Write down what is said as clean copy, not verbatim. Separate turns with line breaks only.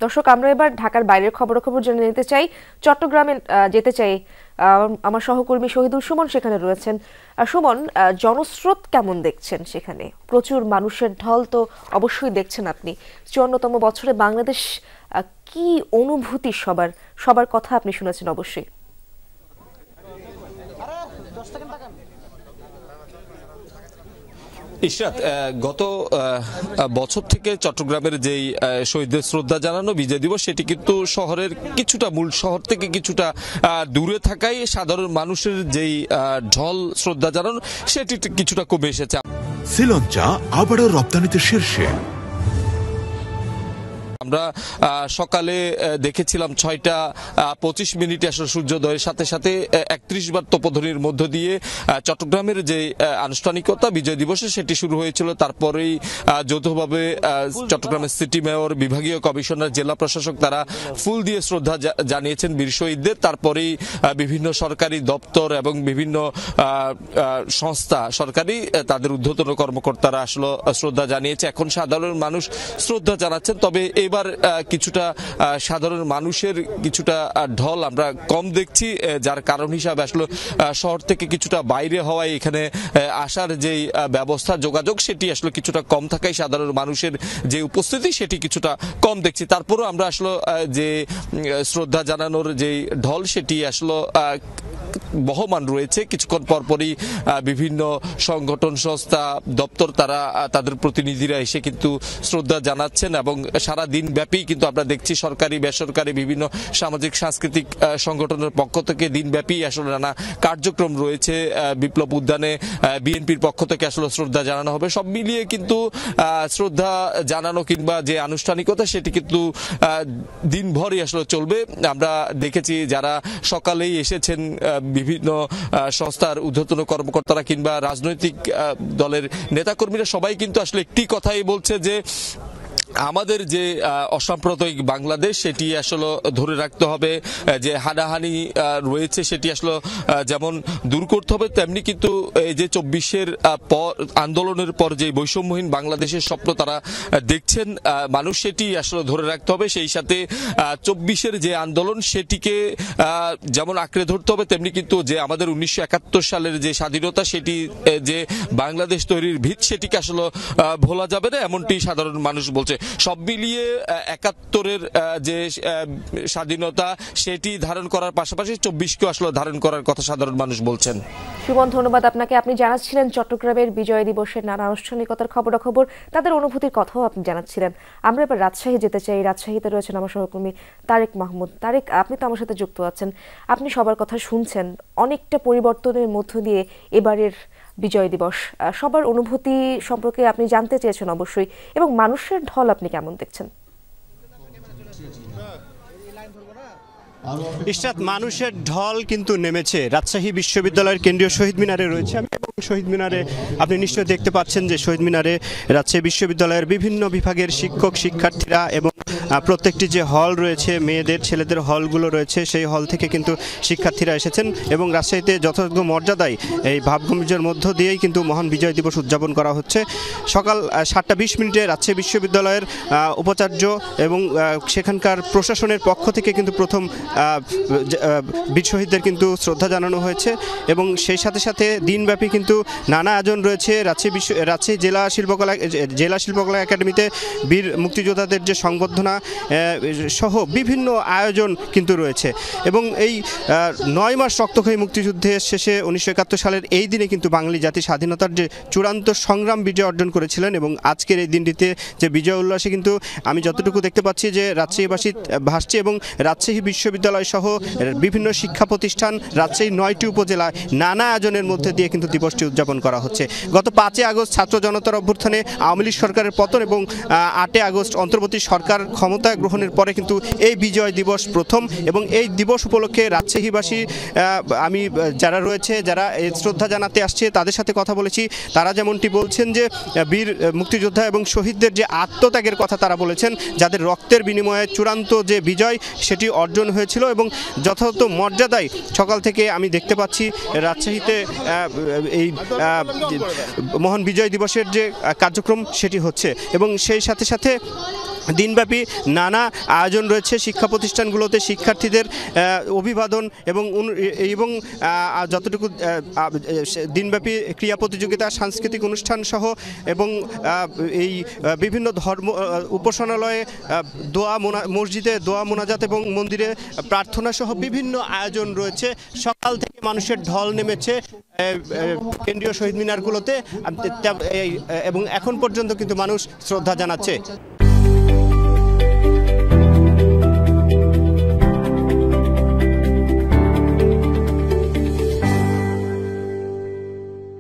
দর্শক, আমরা এবার ঢাকার বাইরের খবরাখবর জেনে নিতে চাই। চট্টগ্রামে যেতে চাই। আমার সহকর্মী শহীদুল সুমন সেখানে রয়েছেন। সুমন, জনস্রোত কেমন দেখছেন সেখানে? প্রচুর মানুষের ঢল তো অবশ্যই দেখছেন আপনি। ৫৪তম বছরে বাংলাদেশ, কি অনুভূতি সবার কথা আপনি শুনেছেন অবশ্যই।
ইশরাত, গত বছর থেকে চট্টগ্রামের যেই শহীদদের শ্রদ্ধা জানানো বিজয় দিবস, সেটি কিন্তু শহরের কিছুটা, মূল শহর থেকে কিছুটা দূরে থাকায় সাধারণ মানুষের যেই ঢল শ্রদ্ধা জানানো সেটি কিছুটা কমে এসেছে।
শ্রীলঙ্কা আবারও রপ্তানিতে শীর্ষে।
আমরা সকালে দেখেছিলাম ৬টা ২৫ মিনিটে আসলে সূর্যোদয়ের সাথে সাথে ৩১ বার তোপধ্বনির মধ্য দিয়ে চট্টগ্রামের যে আনুষ্ঠানিকতা বিজয় দিবসে সেটি শুরু হয়েছিল। তারপরেই যৌথভাবে চট্টগ্রামের সিটি মেয়র, বিভাগীয় কমিশনার, জেলা প্রশাসক তারা ফুল দিয়ে শ্রদ্ধা জানিয়েছেন বীর শহীদদের। তারপরেই বিভিন্ন সরকারি দপ্তর এবং বিভিন্ন সংস্থা, সরকারি তাদের ঊর্ধ্বতন কর্মকর্তারা আসলে শ্রদ্ধা জানিয়েছে। এখন সাধারণ মানুষ শ্রদ্ধা জানাচ্ছেন। তবে এবার কিছুটা সাধারণ মানুষের কিছুটা ঢল আমরা কম দেখছি, যার কারণ হিসাবে আসলে শহর থেকে কিছুটা বাইরে হওয়ায় এখানে আসার যে ব্যবস্থা, যোগাযোগ, সেটি আসলে কিছুটা কম থাকায় সাধারণ মানুষের যে উপস্থিতি সেটি কিছুটা কম দেখছি। তারপরও আমরা আসলে যে শ্রদ্ধা জানানোর যে ঢল সেটি আসলে বহমান রয়েছে। কিছুক্ষণ পরপরই বিভিন্ন সংগঠন, সংস্থা, দপ্তর তারা তাদের প্রতিনিধিরা এসে কিন্তু শ্রদ্ধা জানাচ্ছেন এবং সারা দিন ব্যাপী কিন্তু আমরা দেখছি সরকারি, বেসরকারি বিভিন্ন সামাজিক সাংস্কৃতিক সংগঠনের পক্ষ থেকে দিনব্যাপী আসলে নানা কার্যক্রম রয়েছে। বিপ্লব উদ্যানে বিএনপির পক্ষ থেকে আসলে শ্রদ্ধা জানানো হবে। সব মিলিয়ে কিন্তু শ্রদ্ধা জানানো কিংবা যে আনুষ্ঠানিকতা সেটি কিন্তু দিনভরই আসলে চলবে। আমরা দেখেছি যারা সকালেই এসেছেন, বিভিন্ন সংস্থার ঊর্ধ্বতন কর্মকর্তারা কিংবা রাজনৈতিক দলের নেতাকর্মীরা সবাই কিন্তু আসলে একটি কথাই বলছে যে আমাদের যে অসাম্প্রদায়িক বাংলাদেশ সেটি আসলে ধরে রাখতে হবে, যে হানাহানি রয়েছে সেটি আসলে যেমন দূর করতে হবে, তেমনি কিন্তু এই যে ২৪-এর পর আন্দোলনের পর যে বৈষম্যহীন বাংলাদেশের স্বপ্ন তারা দেখছেন মানুষ, সেটি আসলে ধরে রাখতে হবে। সেই সাথে ২৪-এর যে আন্দোলন সেটিকে যেমন আঁকড়ে ধরতে হবে, তেমনি কিন্তু যে আমাদের ১৯৭১ সালের যে স্বাধীনতা, সেটি যে বাংলাদেশ তৈরির ভিত, সেটিকে আসলে ভোলা যাবে না, এমনটি সাধারণ মানুষ বলছে। সব মিলিয়ে ৭১-এর যে স্বাধীনতা সেটি ধারণ করার পাশাপাশি ২৪কেও আসলে ধারণ করার কথা সাধারণ মানুষ বলছেন।
সুমন, ধন্যবাদ আপনাকে। আপনি জানাচ্ছিলেন চট্টগ্রামের বিজয় দিবসের নানা আনুষ্ঠানিকতার খবরাখবর, তাদের অনুভূতির কথাও আপনি জানাচ্ছিলেন। আমরা এবার রাজশাহী যেতে চাই। রাজশাহীতে রয়েছেন আমার সহকর্মী তারেক মাহমুদ। তারেক, আপনি তো আমার সাথে যুক্ত আছেন, আপনি সবার কথা শুনছেন। অনেকটা পরিবর্তনের মধ্য দিয়ে এবারের বিজয় দিবস, সবার অনুভূতি সম্পর্কে আপনি জানতে চেয়েছেন অবশ্যই, এবং মানুষের ঢল আপনি কেমন দেখছেন?
ইশরাত, মানুষের ঢল কিন্তু নেমেছে। রাজশাহী বিশ্ববিদ্যালয়ের কেন্দ্রীয় শহীদ মিনারে রয়েছে আমি, এবং শহীদ মিনারে আপনি নিশ্চয়ই দেখতে পাচ্ছেন যে শহীদ মিনারে রাজশাহী বিশ্ববিদ্যালয়ের বিভিন্ন বিভাগের শিক্ষক, শিক্ষার্থীরা এবং প্রত্যেকটি যে হল রয়েছে, মেয়েদের, ছেলেদের হলগুলো রয়েছে, সেই হল থেকে কিন্তু শিক্ষার্থীরা এসেছেন এবং রাজশাহীতে যথাযোগ্য মর্যাদায় এই ভাবগম্ভীর্যের মধ্য দিয়েই কিন্তু মহান বিজয় দিবস উদযাপন করা হচ্ছে। সকাল ৭টা ২০ মিনিটে রাজশাহী বিশ্ববিদ্যালয়ের উপাচার্য এবং সেখানকার প্রশাসনের পক্ষ থেকে কিন্তু প্রথম বীর শহীদদের কিন্তু শ্রদ্ধা জানানো হয়েছে এবং সেই সাথে সাথে দিনব্যাপী কিন্তু নানা আয়োজন রয়েছে। রাজশাহী জেলা শিল্পকলা একাডেমিতে বীর মুক্তিযোদ্ধাদের যে সংবর্ধনা সহ বিভিন্ন আয়োজন কিন্তু রয়েছে এবং এই ৯ মাস রক্তক্ষয়ী মুক্তিযুদ্ধের শেষে ১৯৭১ সালের এই দিনে কিন্তু বাঙালি জাতি স্বাধীনতার যে চূড়ান্ত সংগ্রাম বিজয় অর্জন করেছিলেন এবং আজকের এই দিনটিতে যে বিজয় উল্লাসে কিন্তু আমি যতটুকু দেখতে পাচ্ছি যে রাজশাহীবাসী ভাসছে এবং রাজশাহী বিশ্ববিদ্যালয় সহ বিভিন্ন শিক্ষা প্রতিষ্ঠান, রাজশাহী ৯টি উপজেলায় নানা আয়োজনের মধ্যে দিয়ে কিন্তু দিবসটি উদযাপন করা হচ্ছে। গত ৫ই আগস্ট ছাত্র জনতার অভ্যুত্থানে আওয়ামী লীগ সরকারের পতন এবং ৮ই আগস্ট অন্তর্বর্তী সরকার ক্ষমতায় গ্রহণের পরে কিন্তু এই বিজয় দিবস প্রথম, এবং এই দিবস উপলক্ষে রাজশাহীবাসী আমি যারা রয়েছে, যারা শ্রদ্ধা জানাতে আসছে তাদের সাথে কথা বলেছি। তারা যেমনটি বলছেন যে বীর মুক্তিযোদ্ধা এবং শহীদদের যে আত্মত্যাগের কথা তারা বলেছেন, যাদের রক্তের বিনিময়ে চূড়ান্ত যে বিজয় সেটি অর্জন হয়েছিল এবং যথাযথ মর্যাদায় সকাল থেকে আমি দেখতে পাচ্ছি রাজশাহীতে এই মহান বিজয় দিবসের যে কার্যক্রম সেটি হচ্ছে এবং সেই সাথে সাথে দিনব্যাপী নানা আয়োজন রয়েছে শিক্ষা প্রতিষ্ঠানগুলোতে শিক্ষার্থীদের অভিবাদন এবং যতটুকু দিনব্যাপী ক্রীড়া প্রতিযোগিতা সাংস্কৃতিক অনুষ্ঠান সহ এবং এই বিভিন্ন ধর্ম উপাসনালয়ে মসজিদে দোয়া মোনাজাত এবং মন্দিরে প্রার্থনা সহ বিভিন্ন আয়োজন রয়েছে। সকাল থেকে মানুষের ঢল নেমেছে কেন্দ্রীয় শহীদ মিনারগুলোতে এবং এখন পর্যন্ত কিন্তু মানুষ শ্রদ্ধা জানাচ্ছে।